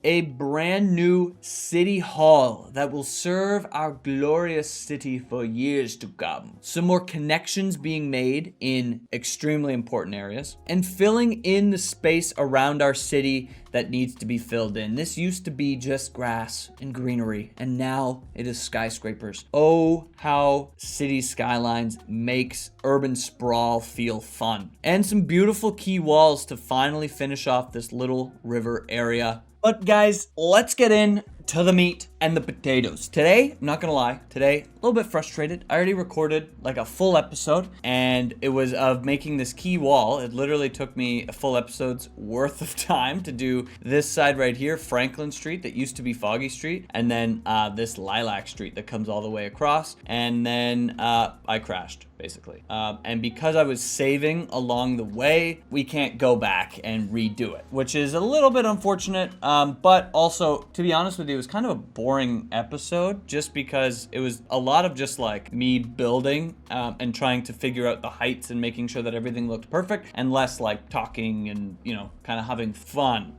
a brand new city hall that will serve our glorious city for years to come. Some more connections being made in extremely important areas and filling in the space around our city that needs to be filled in. This used to be just grass and greenery, and now it is skyscrapers. Oh, how City Skylines makes urban sprawl feel fun. And some beautiful key walls to finally finish off this little river area. But guys, let's get in to the meat and the potatoes. Today, I'm not gonna lie, today, a little bit frustrated. I already recorded like a full episode, and it was of making this key wall. It literally took me a full episode's worth of time to do this side right here, Franklin Street, that used to be Foggy Street, and then this Lilac Street that comes all the way across, and then I crashed, basically. And because I was saving along the way, we can't go back and redo it, which is a little bit unfortunate, but also, to be honest with you, it was kind of a boring episode just because it was a lot of just like me building and trying to figure out the heights and making sure that everything looked perfect, and less like talking and, you know, kind of having fun.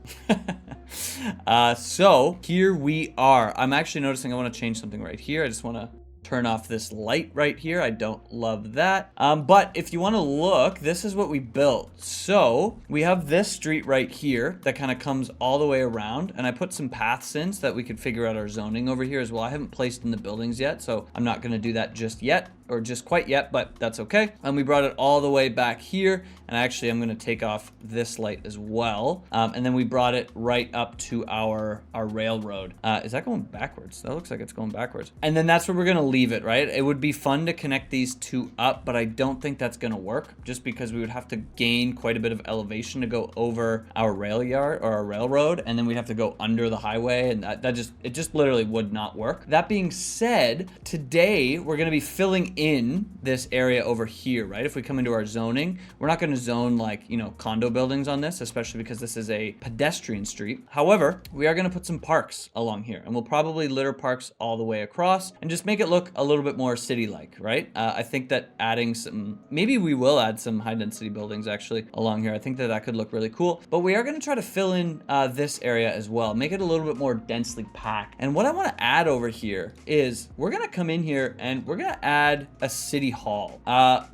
So here we are. I'm actually noticing I want to change something right here. I just want to turn off this light right here. I don't love that. But if you want to look, this is what we built. So we have this street right here that kind of comes all the way around, and I put some paths in so that we could figure out our zoning over here as well. I haven't placed in the buildings yet, so I'm not going to do that just yet, or just quite yet, but that's okay. And we brought it all the way back here, and actually I'm going to take off this light as well. And then we brought it right up to our railroad. Is that going backwards? That looks like it's going backwards. And then that's where we're going to leave it, right? It would be fun to connect these two up, but I don't think that's going to work, just because we would have to gain quite a bit of elevation to go over our rail yard or our railroad, and then we'd have to go under the highway, and it just literally would not work. That being said, today we're going to be filling in this area over here, right? If we come into our zoning, we're not going to zone like, you know, condo buildings on this, especially because this is a pedestrian street. However, we are going to put some parks along here, and we'll probably litter parks all the way across and just make it look a little bit more city-like, right? I think that adding some, maybe we will add some high-density buildings actually along here. I think that could look really cool, but we are going to try to fill in this area as well, make it a little bit more densely packed. And what I want to add over here is we're going to come in here and we're going to add a city hall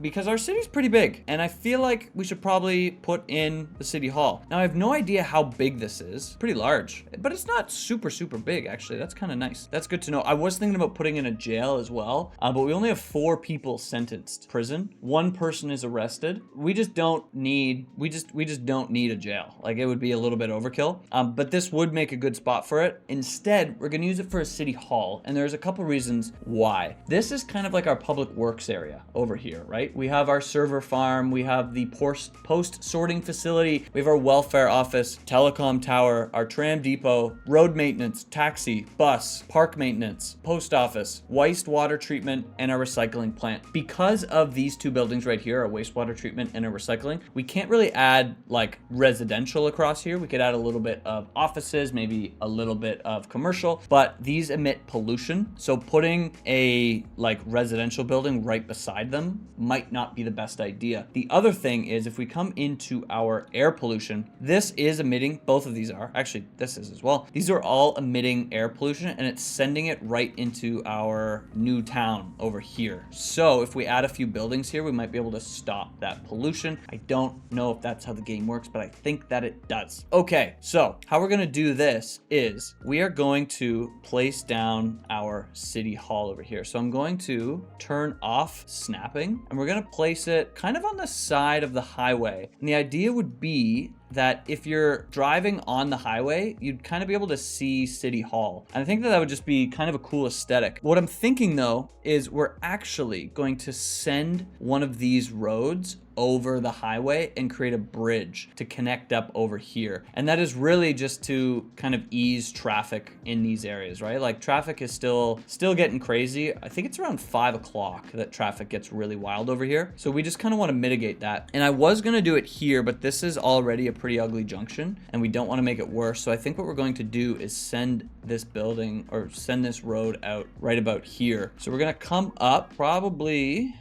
because our city's pretty big, and I feel like we should probably put in the city hall. Now I have no idea how big this is. Pretty large, but it's not super big actually. That's kind of nice. That's good to know. I was thinking about putting in a jail as well, but we only have 4 people sentenced to prison. 1 person is arrested. We just don't need a jail. Like, it would be a little bit overkill, but this would make a good spot for it. Instead, we're gonna use it for a city hall, and there's a couple reasons why. This is kind of like our public works area over here, right? We have our server farm, we have the post sorting facility, we have our welfare office, telecom tower, our tram depot, road maintenance, taxi, bus, park maintenance, post office, wastewater treatment, and our recycling plant. Because of these 2 buildings right here, our wastewater treatment and our recycling, we can't really add like residential across here. We could add a little bit of offices, maybe a little bit of commercial, but these emit pollution. So putting a like residential building right beside them might not be the best idea. The other thing is, if we come into our air pollution, this is emitting, both of these are, actually this is as well. These are all emitting air pollution, and it's sending it right into our new town over here. So if we add a few buildings here, we might be able to stop that pollution. I don't know if that's how the game works, but I think that it does. Okay, so how we're gonna do this is we are going to place down our city hall over here. So I'm going to turn off snapping, and we're gonna place it kind of on the side of the highway. And the idea would be that if you're driving on the highway, you'd kind of be able to see City Hall. And I think that would just be kind of a cool aesthetic. What I'm thinking though, is we're actually going to send one of these roads over the highway and create a bridge to connect up over here. And that is really just to kind of ease traffic in these areas, right? Like, traffic is still getting crazy. I think it's around 5 o'clock that traffic gets really wild over here. So we just kind of want to mitigate that. And I was going to do it here, but this is already a pretty ugly junction and we don't want to make it worse. So I think what we're going to do is send this building, or send this road out right about here. So we're going to come up probably,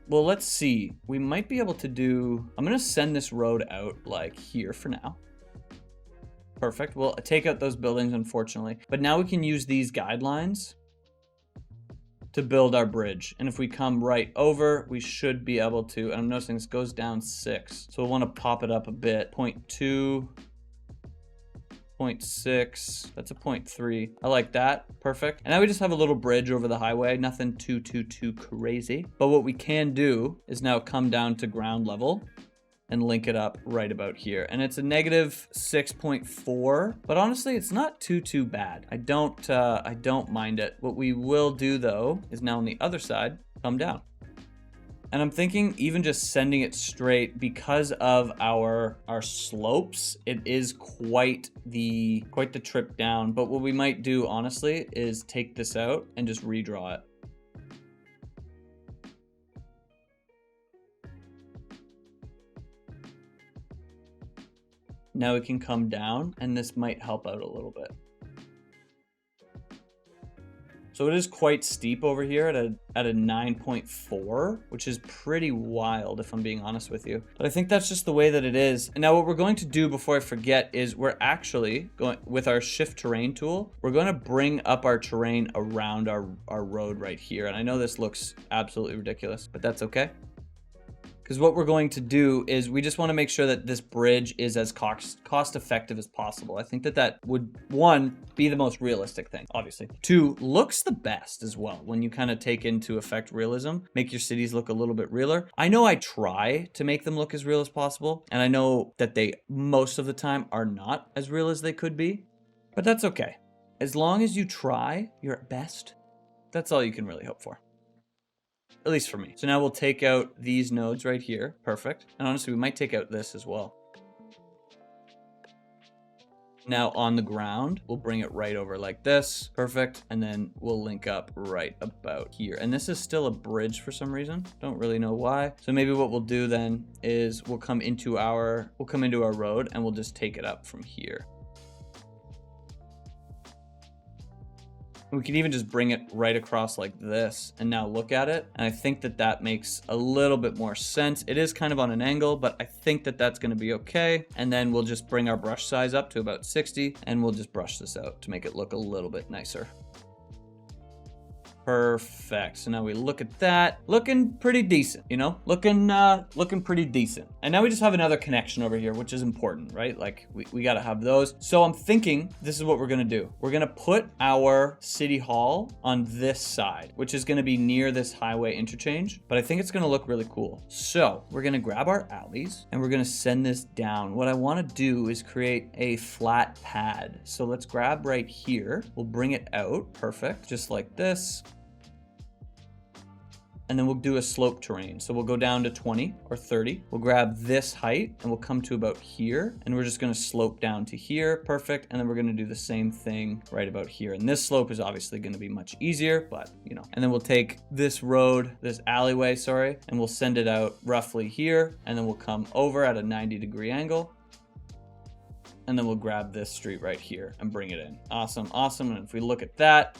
well, let's see. We might be able to do, I'm going to send this road out like here for now. Perfect. We'll take out those buildings, unfortunately. But now we can use these guidelines to build our bridge. And if we come right over, we should be able to, and I'm noticing this goes down 6. So we'll want to pop it up a bit. 0.2, 0.6, that's a 0.3. I like that, perfect. And now we just have a little bridge over the highway, nothing too crazy. But what we can do is now come down to ground level and link it up right about here. And it's a negative 6.4, but honestly, it's not too bad. I don't mind it. What we will do though, is now on the other side, come down. And I'm thinking even just sending it straight because of our slopes, it is quite the trip down. But what we might do honestly is take this out and just redraw it. Now we can come down and this might help out a little bit. So it is quite steep over here at a 9.4, which is pretty wild if I'm being honest with you. But I think that's just the way that it is. And now what we're going to do before I forget is we're actually going, with our shift terrain tool, we're going to bring up our terrain around our road right here. And I know this looks absolutely ridiculous, but that's okay. Because what we're going to do is we just want to make sure that this bridge is as cost effective as possible. I think that would, 1, be the most realistic thing, obviously. 2, looks the best as well when you kind of take into effect realism, make your cities look a little bit realer. I know I try to make them look as real as possible, and I know that they most of the time are not as real as they could be, but that's okay. As long as you try your best, that's all you can really hope for. At least for me. So now we'll take out these nodes right here. Perfect. And honestly, we might take out this as well. Now on the ground, we'll bring it right over like this. Perfect. And then we'll link up right about here. And this is still a bridge for some reason. Don't really know why. So maybe what we'll do then is we'll come into our road and we'll just take it up from here. We can even just bring it right across like this and now look at it. And I think that makes a little bit more sense. It is kind of on an angle, but I think that that's going to be okay. And then we'll just bring our brush size up to about 60 and we'll just brush this out to make it look a little bit nicer. Perfect. So now we look at that, looking pretty decent, you know, looking pretty decent. And now we just have another connection over here, which is important, right? Like we got to have those. So I'm thinking this is what we're going to do. We're going to put our city hall on this side, which is going to be near this highway interchange, but I think it's going to look really cool. So we're going to grab our alleys and we're going to send this down. What I want to do is create a flat pad. So let's grab right here. We'll bring it out. Perfect. Just like this. And then we'll do a slope terrain. So we'll go down to 20 or 30. We'll grab this height and we'll come to about here. And we're just gonna slope down to here. Perfect. And then we're gonna do the same thing right about here. And this slope is obviously gonna be much easier, but you know. And then we'll take this road, this alleyway, sorry, and we'll send it out roughly here. And then we'll come over at a 90-degree angle. And then we'll grab this street right here and bring it in. Awesome, awesome. And if we look at that,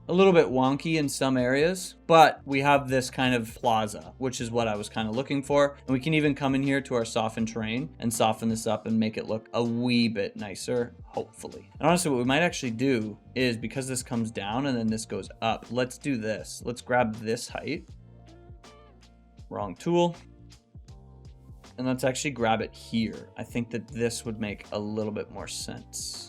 a little bit wonky in some areas, but we have this kind of plaza, which is what I was kind of looking for. And we can even come in here to our soften terrain and soften this up and make it look a wee bit nicer, hopefully. And honestly, what we might actually do is, because this comes down and then this goes up, let's do this. Let's grab this height. Wrong tool. And let's actually grab it here. I think that this would make a little bit more sense.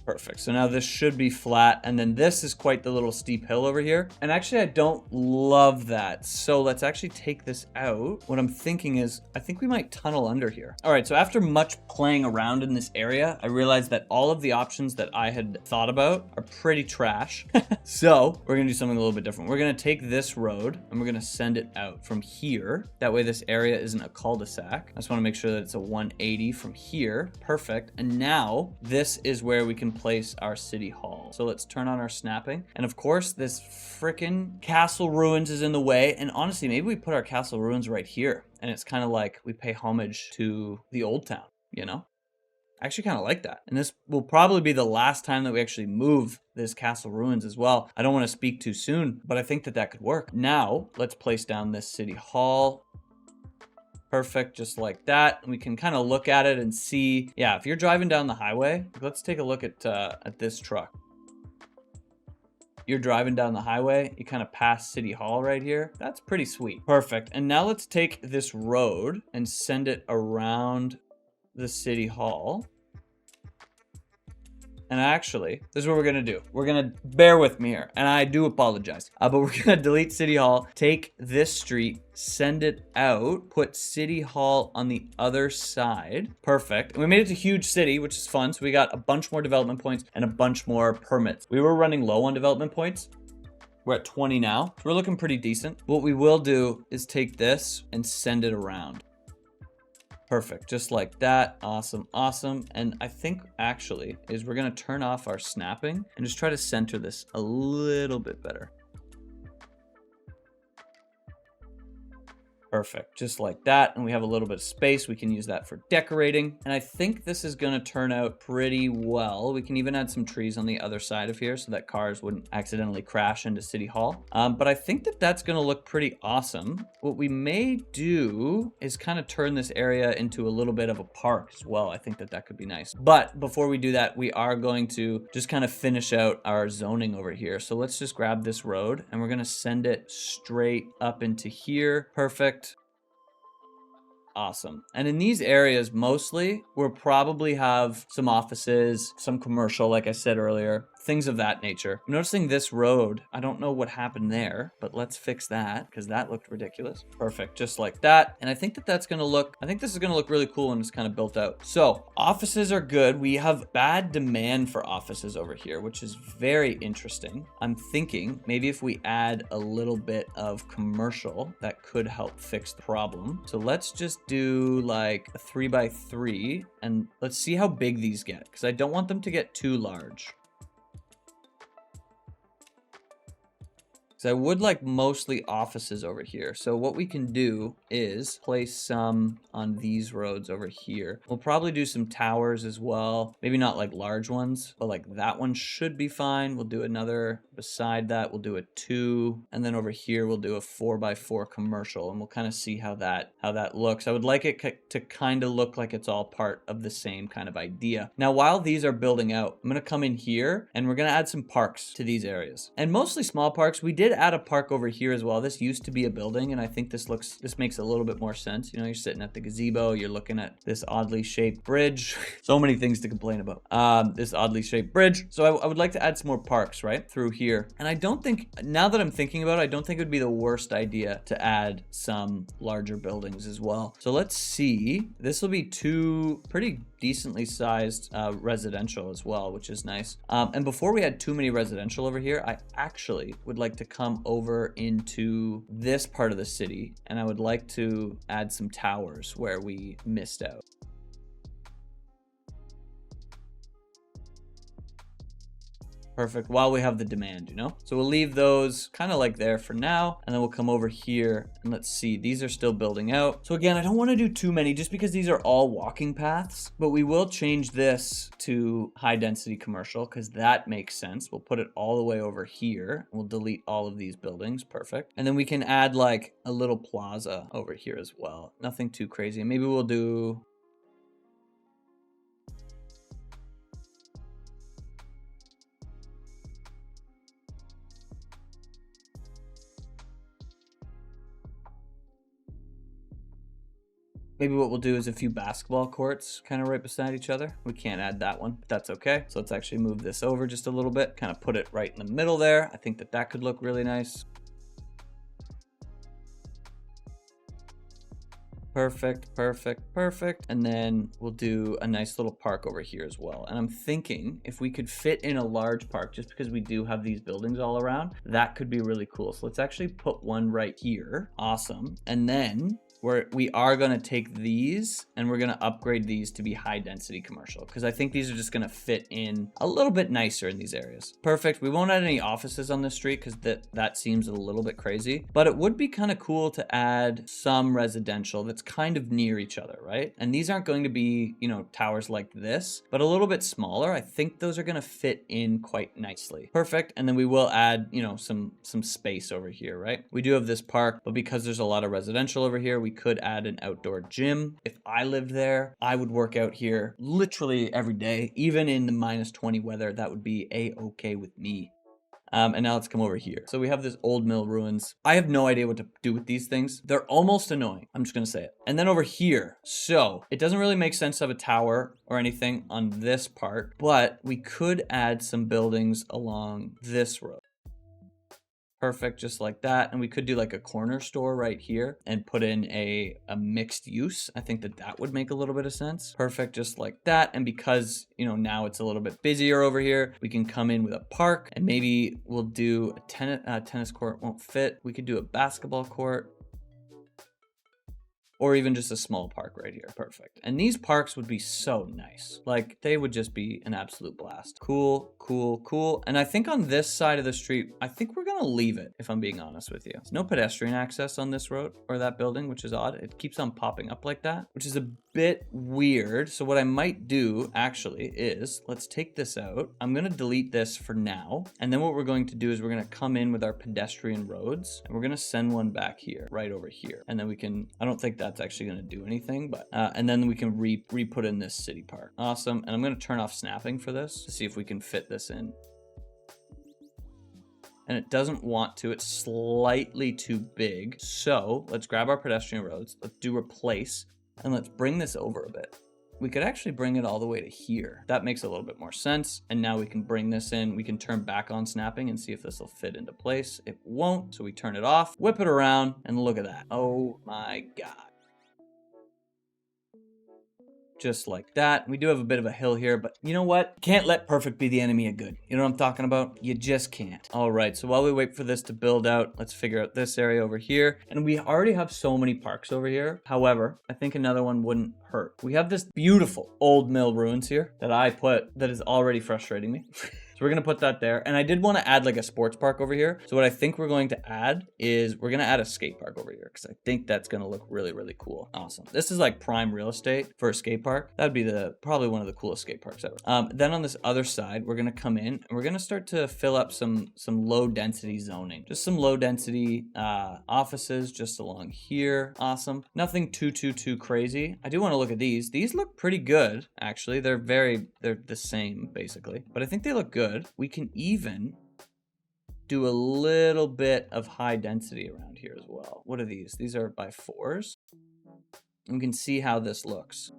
Perfect. So now this should be flat. And then this is quite the little steep hill over here. And actually, I don't love that. So let's actually take this out. What I'm thinking is, I think we might tunnel under here. All right. So after much playing around in this area, I realized that all of the options that I had thought about are pretty trash. So we're going to do something a little bit different. We're going to take this road and we're going to send it out from here. That way this area isn't a cul-de-sac. I just want to make sure that it's a 180 from here. Perfect. And now this is where we can place our city hall. So let's turn on our snapping. And of course, this freaking castle ruins is in the way. And honestly, maybe we put our castle ruins right here. And it's kind of like we pay homage to the old town, you know? I actually kind of like that. And this will probably be the last time that we actually move this castle ruins as well. I don't want to speak too soon, but I think that could work. Now, let's place down this city hall. Perfect, just like that. And we can kind of look at it and see, yeah, if you're driving down the highway, let's take a look at this truck. You're driving down the highway, you kind of pass City Hall right here. That's pretty sweet. Perfect. And now let's take this road and send it around the City Hall. And actually, this is what we're gonna do. We're gonna, bear with me here, and I do apologize, but we're gonna delete City Hall, take this street, send it out, put City Hall on the other side. Perfect. And we made it to huge city, which is fun. So we got a bunch more development points and a bunch more permits. We were running low on development points. We're at 20 now. So we're looking pretty decent. What we will do is take this and send it around. Perfect, just like that. Awesome, awesome. And I think actually is we're gonna turn off our snapping and just try to center this a little bit better. Perfect, just like that. And we have a little bit of space. We can use that for decorating. And I think this is gonna turn out pretty well. We can even add some trees on the other side of here so that cars wouldn't accidentally crash into City Hall. But I think that that's gonna look pretty awesome. What we may do is kind of turn this area into a little bit of a park as well. I think that that could be nice. But before we do that, we are going to just kind of finish out our zoning over here. So let's just grab this road and we're gonna send it straight up into here. Perfect. Awesome. And in these areas, mostly, we'll probably have some offices, some commercial, like I said earlier, things of that nature. I'm noticing this road, I don't know what happened there, but let's fix that because that looked ridiculous. Perfect, just like that. And I think that that's gonna look, I think this is gonna look really cool when it's kind of built out. So offices are good. We have bad demand for offices over here, which is very interesting. I'm thinking maybe if we add a little bit of commercial, that could help fix the problem. So let's just do like a 3x3 and let's see how big these get because I don't want them to get too large. So I would like mostly offices over here. So what we can do is place some on these roads over here. We'll probably do some towers as well. Maybe not like large ones, but like that one should be fine. We'll do another beside that. We'll do a 2. And then over here, we'll do a 4x4 commercial and we'll kind of see how that looks. I would like it to kind of look like it's all part of the same kind of idea. Now, while these are building out, I'm going to come in here and we're going to add some parks to these areas and mostly small parks. We did add a park over here as well. This used to be a building and I think this makes a little bit more sense. You know, you're sitting at the gazebo, you're looking at this oddly shaped bridge. So many things to complain about. This oddly shaped bridge. So I would like to add some more parks right through here. And I don't think, now that I'm thinking about it, I don't think it would be the worst idea to add some larger buildings as well. So let's see. This will be 2 pretty decently sized residential as well, which is nice. And before we had too many residential over here, I actually would like to come over into this part of the city and I would like to add some towers where we missed out. Perfect, while we have the demand, you know? So we'll leave those kind of like there for now, and then we'll come over here and let's see, these are still building out. So again, I don't want to do too many just because these are all walking paths, but we will change this to high density commercial because that makes sense. We'll put it all the way over here. We'll delete all of these buildings, perfect. And then we can add like a little plaza over here as well. Nothing too crazy. Maybe we'll do... Maybe what we'll do is a few basketball courts kind of right beside each other. We can't add that one, but that's okay. So let's actually move this over just a little bit, kind of put it right in the middle there. I think that that could look really nice. Perfect, perfect, perfect. And then we'll do a nice little park over here as well. And I'm thinking if we could fit in a large park, just because we do have these buildings all around, that could be really cool. So let's actually put one right here. Awesome. And then we are going to take these and we're going to upgrade these to be high density commercial because I think these are just going to fit in a little bit nicer in these areas. Perfect. We won't add any offices on this street because that seems a little bit crazy, but it would be kind of cool to add some residential that's kind of near each other, right? And these aren't going to be, you know, towers like this, but a little bit smaller. I think those are going to fit in quite nicely. Perfect. And then we will add, you know, some space over here, right? We do have this park, but because there's a lot of residential over here, we we could add an outdoor gym. If I lived there, I would work out here literally every day, even in the -20 weather. That would be a-okay with me. And now let's come over here. So we have this old mill ruins. I have no idea what to do with these things. They're almost annoying. I'm just gonna say it. And then over here, so it doesn't really make sense to have a tower or anything on this part, but we could add some buildings along this road. Perfect, just like that. And we could do like a corner store right here and put in a mixed use. I think that that would make a little bit of sense. Perfect, just like that. And because, you know, now it's a little bit busier over here, we can come in with a park and maybe we'll do a tennis court won't fit. We could do a basketball court. Or even just a small park right here. Perfect. And these parks would be so nice. Like, they would just be an absolute blast. Cool, cool, cool. And I think on this side of the street, I think we're gonna leave it, if I'm being honest with you. There's no pedestrian access on this road or that building, which is odd. It keeps on popping up like that, which is a bit weird. So what I might do actually is, let's take this out. I'm gonna delete this for now. And then what we're going to do is we're gonna come in with our pedestrian roads and we're gonna send one back here, right over here. And then we can, I don't think that's actually gonna do anything, but, and then we can re-put in this city park. Awesome. And I'm gonna turn off snapping for this to see if we can fit this in. And it doesn't want to, it's slightly too big. So let's grab our pedestrian roads, let's do replace, and let's bring this over a bit. We could actually bring it all the way to here. That makes a little bit more sense. And now we can bring this in. We can turn back on snapping and see if this will fit into place. It won't, so we turn it off, whip it around, and look at that. Oh my God. Just like that. We do have a bit of a hill here, but you know what? Can't let perfect be the enemy of good. You know what I'm talking about? You just can't. All right, so while we wait for this to build out, let's figure out this area over here. And we already have so many parks over here. However, I think another one wouldn't hurt. We have this beautiful old mill ruins here that is already frustrating me. So we're gonna put that there. And I did want to add like a sports park over here. So what I think we're going to add is we're gonna add a skate park over here because I think that's gonna look really, really cool. Awesome. This is like prime real estate for a skate park. That'd be probably one of the coolest skate parks ever. Then on this other side, we're gonna come in and we're gonna start to fill up some low density zoning. Just some low density offices just along here. Awesome. Nothing too crazy. I do want to look at these. These look pretty good, actually. They're the same basically, but I think they look good. We can even do a little bit of high density around here as well. What are these? These are by 4s. And we can see how this looks.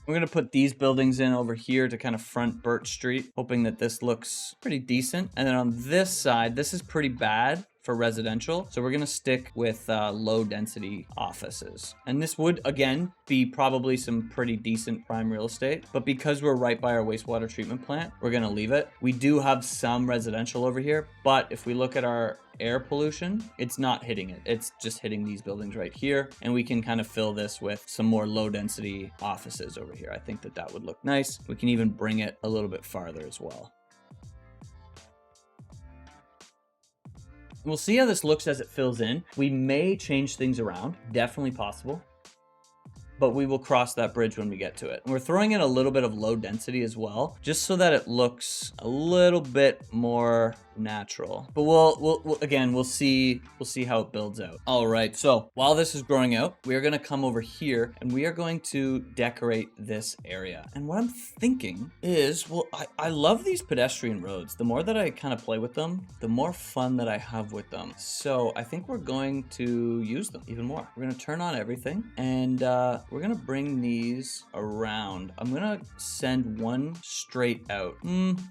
We're gonna put these buildings in over here to kind of front Birch Street, hoping that this looks pretty decent. And then on this side, this is pretty bad for residential. So we're gonna stick with low density offices. And this would, again, be probably some pretty decent prime real estate, but because we're right by our wastewater treatment plant, we're gonna leave it. We do have some residential over here, but if we look at our air pollution, it's not hitting it. It's just hitting these buildings right here. And we can kind of fill this with some more low density offices over here. I think that that would look nice. We can even bring it a little bit farther as well. We'll see how this looks as it fills in. We may change things around, definitely possible, but we will cross that bridge when we get to it. And we're throwing in a little bit of low density as well, just so that it looks a little bit more natural. But we'll see how it builds out. All right, so while this is growing out, we are gonna come over here and we are going to decorate this area. And what I'm thinking is, well, I love these pedestrian roads. The more that I kind of play with them, the more fun that I have with them. So I think we're going to use them even more. We're gonna turn on everything and we're gonna bring these around. I'm gonna send one straight out.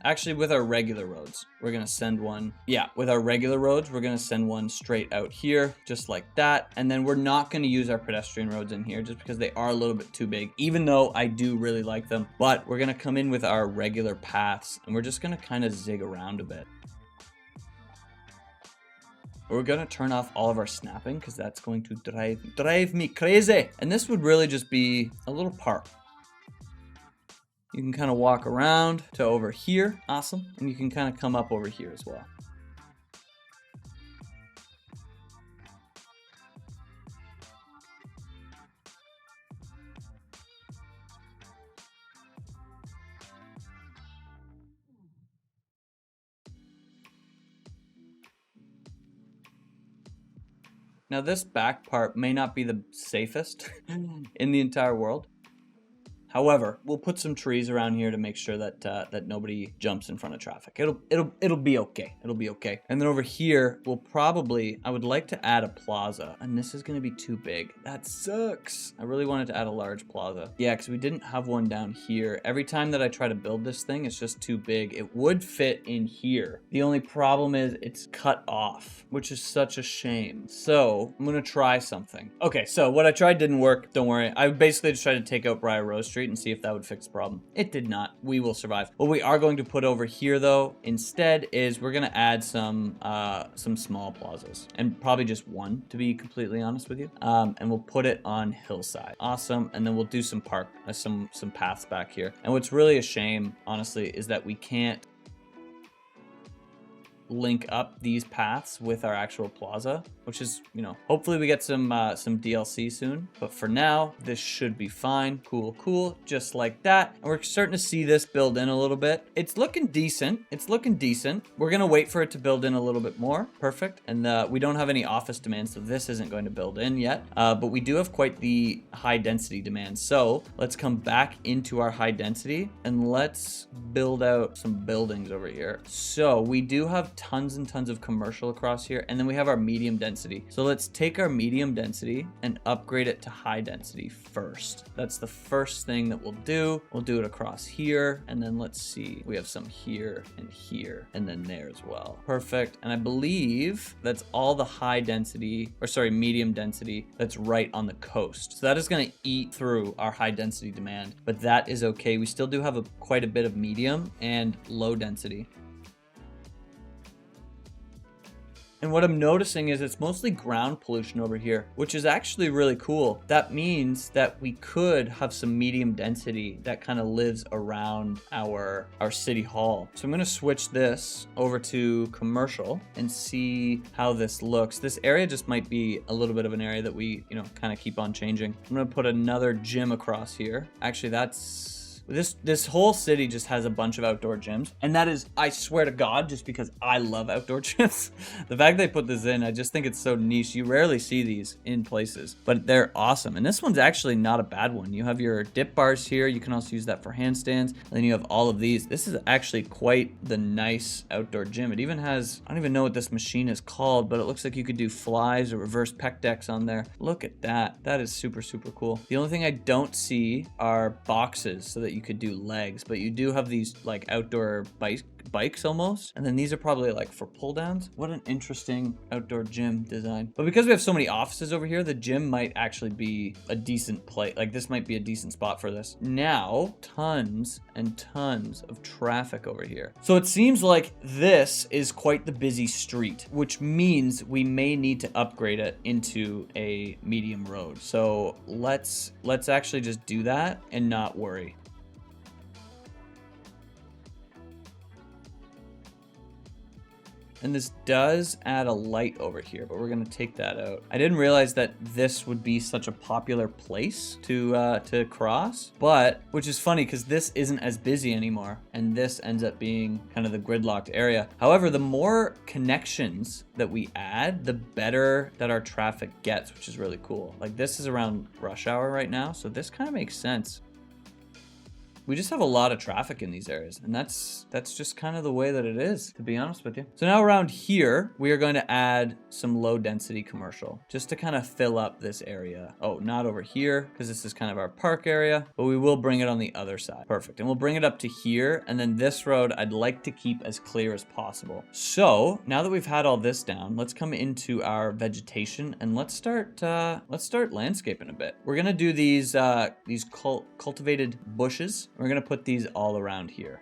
Actually, with our regular roads, we're gonna send one. Yeah, with our regular roads, we're gonna send one straight out here, just like that. And then we're not gonna use our pedestrian roads in here just because they are a little bit too big, even though I do really like them. But we're gonna come in with our regular paths and we're just gonna kind of zig around a bit. We're gonna turn off all of our snapping because that's going to drive me crazy. And this would really just be a little park. You can kind of walk around to over here. Awesome. And you can kind of come up over here as well. Now this back part may not be the safest in the entire world. However, we'll put some trees around here to make sure that that nobody jumps in front of traffic. It'll be okay. It'll be okay. And then over here, we'll probably, I would like to add a plaza, and this is gonna be too big. That sucks. I really wanted to add a large plaza. Yeah, because we didn't have one down here. Every time that I try to build this thing, it's just too big. It would fit in here. The only problem is it's cut off, which is such a shame. So I'm gonna try something. Okay, so what I tried didn't work. Don't worry. I basically just tried to take out Briar Rose Street and see if that would fix the problem. It did not. We will survive. What we are going to put over here though instead is we're gonna add some small plazas, and probably just one, to be completely honest with you. And we'll put it on hillside. Awesome. And then we'll do some some paths back here. And what's really a shame, honestly, is that we can't link up these paths with our actual plaza, which is, you know, hopefully we get some DLC soon. But for now, this should be fine. Cool, just like that. And we're starting to see this build in a little bit. It's looking decent. It's looking decent. We're gonna wait for it to build in a little bit more. Perfect. And we don't have any office demands, so this isn't going to build in yet. But we do have quite the high density demand. So let's come back into our high density and let's build out some buildings over here. So we do have tons and tons of commercial across here, and then we have our medium density. So let's take our medium density and upgrade it to high density first. That's the first thing that we'll do. We'll do it across here, and then let's see, we have some here, and then there as well. Perfect. And I believe that's all the high density, or sorry, medium density that's right on the coast. So that is going to eat through our high density demand, but that is okay. We still do have quite a bit of medium and low density. And what I'm noticing is it's mostly ground pollution over here, which is actually really cool. That means that we could have some medium density that kind of lives around our city hall. So I'm gonna switch this over to commercial and see how this looks. This area just might be a little bit of an area that we, you know, kind of keep on changing. I'm gonna put another gym across here. Actually, that's... This whole city just has a bunch of outdoor gyms, and that is, I swear to God, just because I love outdoor gyms. The fact they put this in, I just think it's so niche. You rarely see these in places, but they're awesome. And this one's actually not a bad one. You have your dip bars here. You can also use that for handstands. And then you have all of these. This is actually quite the nice outdoor gym. It even has, I don't even know what this machine is called, but it looks like you could do flies or reverse pec decks on there. Look at that. That is super, super cool. The only thing I don't see are boxes so that you could do legs, but you do have these like outdoor bikes almost, and then these are probably like for pull downs. What an interesting outdoor gym design. But because we have so many offices over here, the gym might actually be a decent place. Like this might be a decent spot for this. Now tons and tons of traffic over here, so it seems like this is quite the busy street, which means we may need to upgrade it into a medium road. So let's actually just do that and not worry. And this does add a light over here, but we're gonna take that out. I didn't realize that this would be such a popular place to cross, but, which is funny because this isn't as busy anymore, and this ends up being kind of the gridlocked area. However, the more connections that we add, the better that our traffic gets, which is really cool. Like this is around rush hour right now, so this kind of makes sense. We just have a lot of traffic in these areas, and that's just kind of the way that it is, to be honest with you. So now around here, we are going to add some low density commercial just to kind of fill up this area. Oh, not over here, because this is kind of our park area, but we will bring it on the other side. Perfect. And we'll bring it up to here, and then this road I'd like to keep as clear as possible. So now that we've had all this down, let's come into our vegetation and let's start landscaping a bit. We're gonna do these cultivated bushes. We're gonna put these all around here.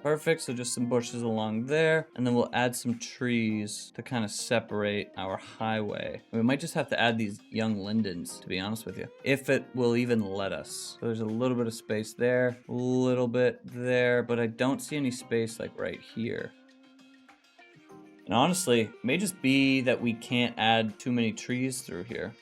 Perfect, so just some bushes along there, and then we'll add some trees to kind of separate our highway. We might just have to add these young lindens, to be honest with you, if it will even let us. So there's a little bit of space there, a little bit there, but I don't see any space like right here. And honestly, it may just be that we can't add too many trees through here.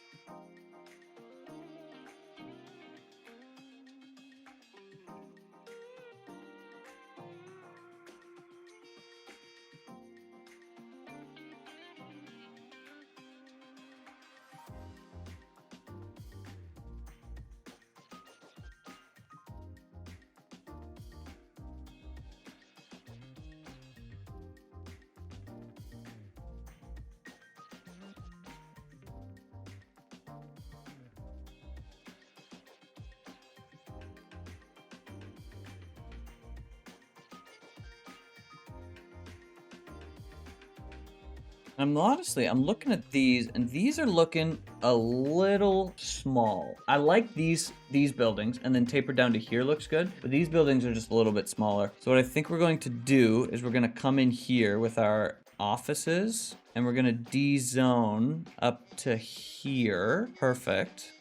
I'm looking at these, and these are looking a little small. I like these buildings, and then taper down to here looks good, but these buildings are just a little bit smaller. So what I think we're going to do is we're going to come in here with our offices, and we're going to D-zone up to here. Perfect.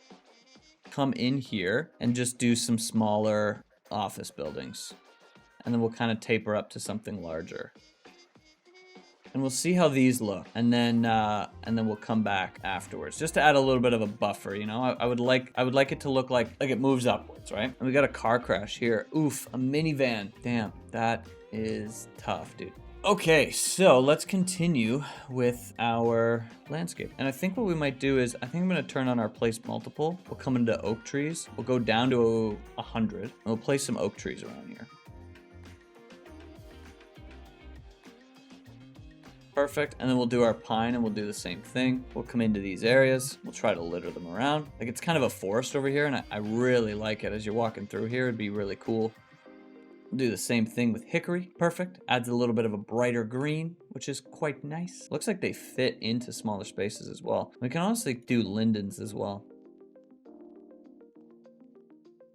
Come in here and just do some smaller office buildings. And then we'll kind of taper up to something larger. And we'll see how these look, and then we'll come back afterwards, just to add a little bit of a buffer. You know, I would like it to look like it moves upwards, right? And we got a car crash here. Oof, a minivan. Damn, that is tough, dude. Okay, so let's continue with our landscape. And I think what we might do is, I think I'm gonna turn on our place multiple. We'll come into oak trees. We'll go down to 100, and we'll place some oak trees around here. Perfect, and then we'll do our pine, and we'll do the same thing. We'll come into these areas. We'll try to litter them around. Like, it's kind of a forest over here, and I really like it. As you're walking through here, it'd be really cool. We'll do the same thing with hickory. Perfect. Adds a little bit of a brighter green, which is quite nice. Looks like they fit into smaller spaces as well. We can honestly do lindens as well.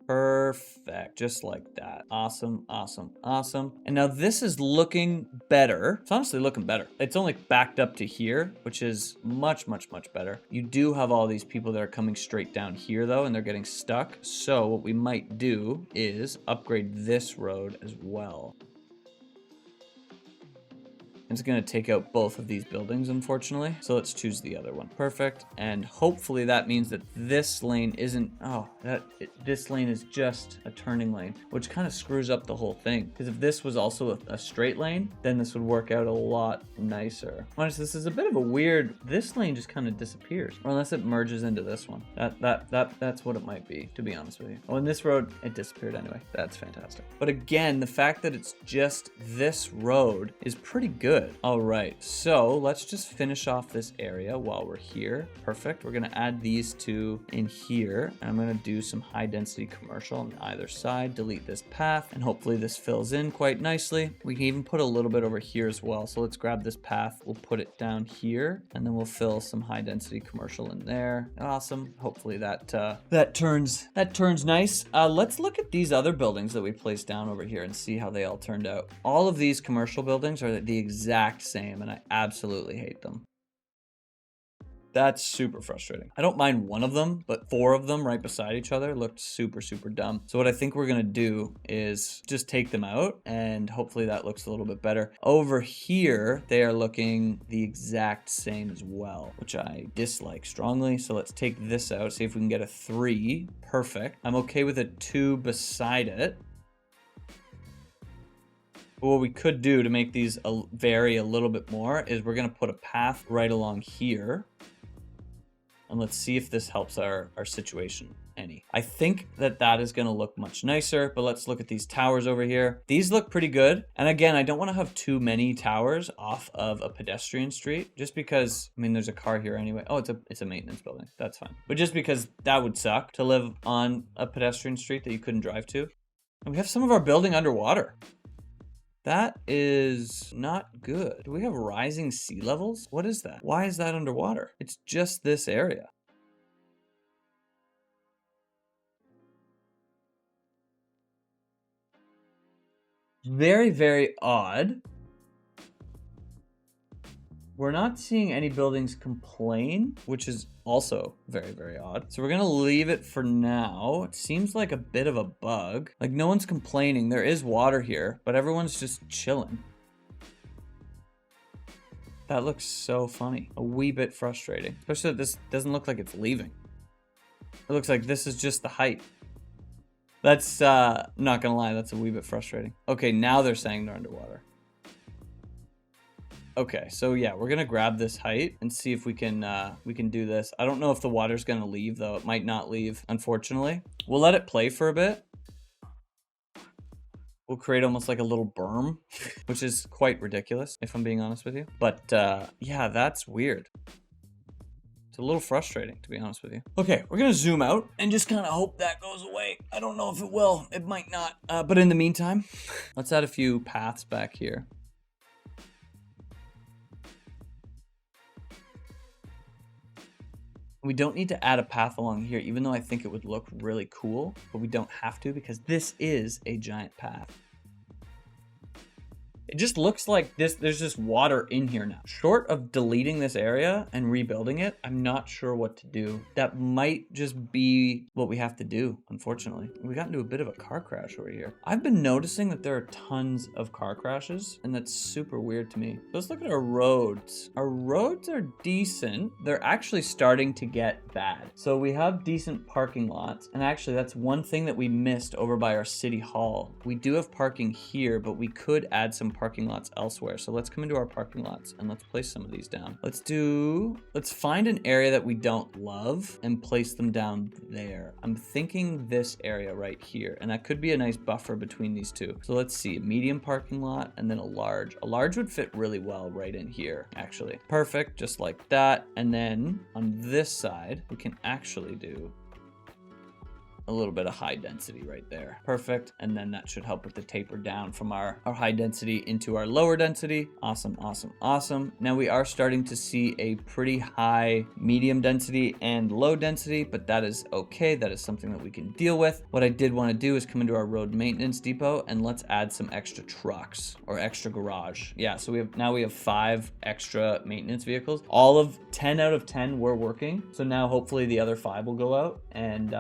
Perfect, just like that. Awesome, awesome, awesome. And now this is looking better. It's honestly looking better. It's only backed up to here, which is much, much, much better. You do have all these people that are coming straight down here though, and they're getting stuck. So what we might do is upgrade this road as well. It's going to take out both of these buildings, unfortunately. So let's choose the other one. Perfect. And hopefully that means that this lane isn't... this lane is just a turning lane, which kind of screws up the whole thing. Because if this was also a straight lane, then this would work out a lot nicer. Honestly, this is a bit of a weird... This lane just kind of disappears. Or unless it merges into this one. That's what it might be, to be honest with you. Oh, and this road, it disappeared anyway. That's fantastic. But again, the fact that it's just this road is pretty good. All right, so let's just finish off this area while we're here. Perfect. We're gonna add these two in here, and I'm gonna do some high density commercial on either side, delete this path, and hopefully this fills in quite nicely. We can even put a little bit over here as well. So let's grab this path, we'll put it down here, and then we'll fill some high density commercial in there. Awesome. Hopefully that turns nice. Let's look at these other buildings that we placed down over here and see how they all turned out. All of these commercial buildings are the exact same, and I absolutely hate them. That's super frustrating. I don't mind one of them, but 4 of them right beside each other looked super, super dumb. So what I think we're gonna do is just take them out, and hopefully that looks a little bit better. Over here, they are looking the exact same as well, which I dislike strongly. So let's take this out, see if we can get a 3. Perfect. I'm okay with a 2 beside it. But what we could do to make these vary a little bit more is we're going to put a path right along here. And let's see if this helps our situation any. I think that is going to look much nicer, but let's look at these towers over here. These look pretty good. And again, I don't want to have too many towers off of a pedestrian street, just because, I mean, there's a car here anyway. Oh, it's a maintenance building. That's fine. But just because that would suck to live on a pedestrian street that you couldn't drive to. And we have some of our building underwater. That is not good. Do we have rising sea levels? What is that? Why is that underwater? It's just this area. Very, very odd. We're not seeing any buildings complain, which is also very, very odd. So we're gonna leave it for now. It seems like a bit of a bug. Like no one's complaining. There is water here, but everyone's just chilling. That looks so funny. A wee bit frustrating. Especially that this doesn't look like it's leaving. It looks like this is just the height. That's, not gonna lie, that's a wee bit frustrating. Okay, now they're saying they're underwater. Okay, so yeah, we're gonna grab this height and see if we can do this. I don't know if the water's gonna leave though. It might not leave, unfortunately. We'll let it play for a bit. We'll create almost like a little berm, which is quite ridiculous, if I'm being honest with you. But yeah, that's weird. It's a little frustrating, to be honest with you. Okay, we're gonna zoom out and just kind of hope that goes away. I don't know if it will. It might not. But in the meantime, let's add a few paths back here. We don't need to add a path along here, even though I think it would look really cool, but we don't have to because this is a giant path. It just looks like there's just water in here now. Short of deleting this area and rebuilding it, I'm not sure what to do. That might just be what we have to do, unfortunately. We got into a bit of a car crash over here. I've been noticing that there are tons of car crashes, and that's super weird to me. Let's look at our roads. Our roads are decent. They're actually starting to get bad. So we have decent parking lots, and actually that's one thing that we missed over by our city hall. We do have parking here, but we could add some parking lots elsewhere. So let's come into our parking lots and let's place some of these down. Let's find an area that we don't love and place them down there. I'm thinking this area right here, and that could be a nice buffer between these two. So let's see, a medium parking lot and then a large. A large would fit really well right in here, actually. Perfect, just like that. And then on this side, we can actually do a little bit of high density right there. Perfect. And then that should help with the taper down from our high density into our lower density. Awesome, awesome, awesome. Now we are starting to see a pretty high medium density and low density, but that is okay. That is something that we can deal with. What I did want to do is come into our road maintenance depot and let's add some extra trucks or extra garage. Yeah, so we have 5 extra maintenance vehicles. All of 10 out of 10 were working. So now hopefully the other 5 will go out and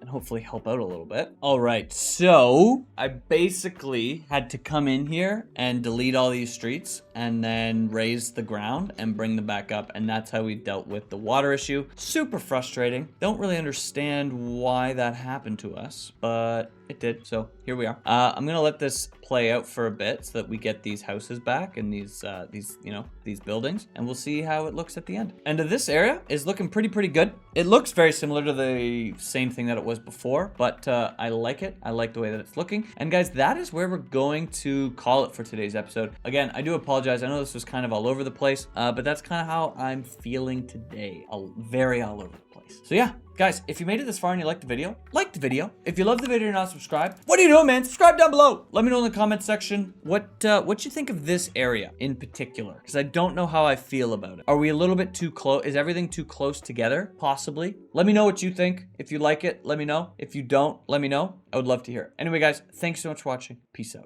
hopefully help out a little bit. All right, so I basically had to come in here and delete all these streets and then raise the ground and bring them back up, and that's how we dealt with the water issue. Super frustrating. Don't really understand why that happened to us, but it did, so here we are. I'm gonna let this play out for a bit so that we get these houses back and these buildings, and we'll see how it looks at the end. And this area is looking pretty good. It looks very similar to the same thing that it was before, but I like it. I like the way that it's looking. And guys, that is where we're going to call it for today's episode. Again, I do apologize. I know this was kind of all over the place, but that's kind of how I'm feeling today. Very all over the place. So yeah, guys, if you made it this far and you liked the video, like the video. If you love the video and you're not subscribed, what are you doing, man? Subscribe down below. Let me know in the comment section what you think of this area in particular, because I don't know how I feel about it. Are we a little bit too close? Is everything too close together? Possibly. Let me know what you think. If you like it, let me know. If you don't, let me know. I would love to hear it. Anyway, guys, thanks so much for watching. Peace out.